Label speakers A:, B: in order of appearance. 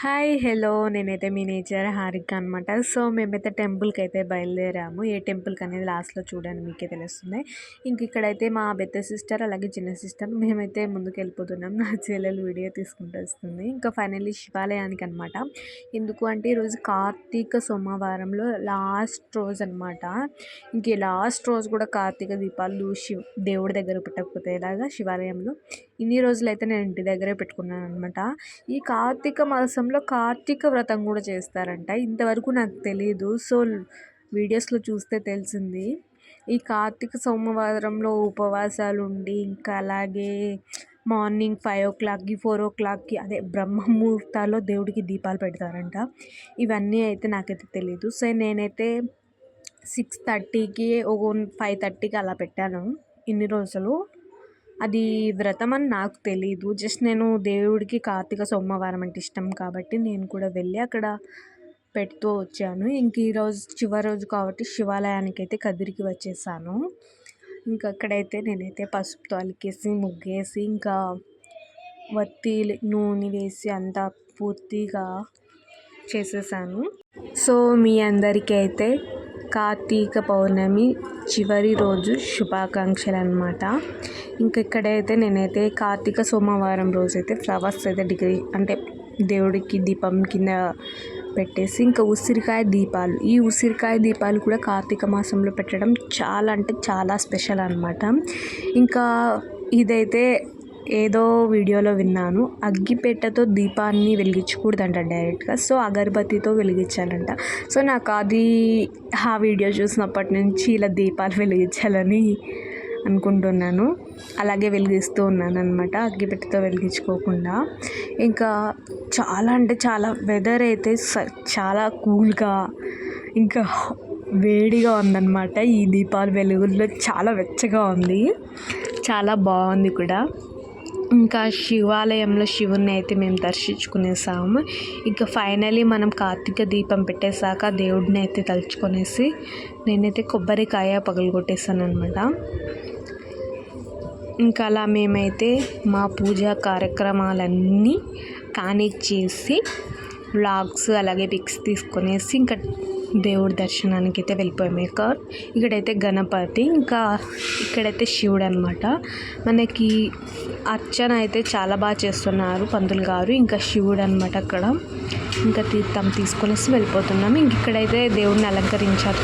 A: Hi hello నేనైతే మీ nature Harika అనమాట. So మేమైతే టెంపుల్కి అయితే బయలుదేరాము. ఏ టెంపుల్కి అనేది లాస్ట్లో చూడండి, మీకే తెలుస్తుంది. ఇంక ఇక్కడైతే మా పెద్ద సిస్టర్ అలాగే చిన్న సిస్టర్ మేమైతే ముందుకు వెళ్ళిపోతున్నాం. నా చెల్లెలు వీడియో తీసుకుంటూ వస్తుంది. ఇంకా ఫైనల్లీ శివాలయానికి అనమాట. ఎందుకు అంటే ఈరోజు కార్తీక సోమవారంలో లాస్ట్ రోజు అనమాట. ఇంక ఈ లాస్ట్ రోజు కూడా కార్తీక దీపాలు దేవుడి దగ్గర పెట్టకపోతే ఇలాగా శివాలయంలో ఇన్ని రోజులైతే నేను ఇంటి దగ్గరే పెట్టుకున్నాను అనమాట. ఈ కార్తీక మాసంలో కార్తీక వ్రతం కూడా చేస్తారంట. ఇంతవరకు నాకు తెలియదు. సో వీడియోస్లో చూస్తే తెలిసింది. ఈ కార్తీక సోమవారంలో ఉపవాసాలు ఉండి ఇంకా అలాగే మార్నింగ్ 5 o'clockకి 4 o'clockకి అదే బ్రహ్మముహూర్తాల్లో దేవుడికి దీపాలు పెడతారంట. ఇవన్నీ అయితే నాకైతే తెలీదు. సో నేనైతే 6:30కి 5:30కి అలా పెట్టాను ఇన్ని రోజులు. అది వ్రతం అని నాకు తెలీదు. జస్ట్ నేను దేవుడికి కార్తీక సోమవారం అంటే ఇష్టం కాబట్టి నేను కూడా వెళ్ళి అక్కడ పెడుతూ వచ్చాను. ఇంక ఈరోజు చివరి రోజు కాబట్టి శివాలయానికి అయితే కదిరికి వచ్చేసాను. ఇంకా అక్కడైతే నేనైతే పసుపుతో అలికేసి ముగ్గేసి ఇంకా వత్తి నూనె వేసి అంతా పూర్తిగా చేసేసాను. సో మీ అందరికీ అయితే కార్తీక పౌర్ణమి చివరి రోజు శుభాకాంక్షలు అన్నమాట. ఇంకా ఇక్కడైతే నేనైతే కార్తీక సోమవారం రోజైతే ఫ్లవర్స్ అయితే అంటే దేవుడికి దీపం కింద పెట్టేసి ఇంకా ఉసిరికాయ దీపాలు, ఈ ఉసిరికాయ దీపాలు కూడా కార్తీక మాసంలో పెట్టడం చాలా అంటే చాలా స్పెషల్ అన్నమాట. ఇంకా ఇదైతే ఏదో వీడియోలో విన్నాను, అగ్గిపెట్టెతో దీపాన్ని వెలిగించకూడదంట డైరెక్ట్గా. సో అగరబత్తితో వెలిగించాలంట. సో నాకు అది ఆ వీడియో చూసినప్పటి నుంచి ఇలా దీపాలు వెలిగించాలని అనుకుంటున్నాను. అలాగే వెలిగిస్తూ ఉన్నాను అనమాట, అగ్గిపెట్టెతో వెలిగించుకోకుండా. ఇంకా చాలా అంటే చాలా వెదర్ అయితే చాలా కూల్గా ఇంకా వేడిగా ఉందన్నమాట. ఈ దీపాల వెలుగుల్లో చాలా వెచ్చగా ఉంది, చాలా బాగుంది కూడా. ఇంకా శివాలయంలో శివుని అయితే మేము దర్శించుకునేసాము. ఇంకా ఫైనలీ మనం కార్తీక దీపం పెట్టేశాక దేవుడిని అయితే తలుచుకొనేసి నేనైతే కొబ్బరికాయ పగలగొట్టేసాను అనమాట. ఇంకా అలా మేమైతే మా పూజా కార్యక్రమాలన్నీ కానిచ్చేసి వ్లాగ్స్ అలాగే పిక్స్ తీసుకొనేసి ఇంకా దేవుడి దర్శనానికి అయితే వెళ్ళిపోయాము. ఇక్కడైతే గణపతి, ఇంకా ఇక్కడైతే శివుడు అనమాట. మనకి అర్చన అయితే చాలా బాగా చేస్తున్నారు పంతులు గారు. ఇంకా శివుడు అనమాట అక్కడ. ఇంకా తీర్థం తీసుకొనేసి వెళ్ళిపోతున్నాము. ఇంక ఇక్కడైతే దేవుడిని అలంకరించారు.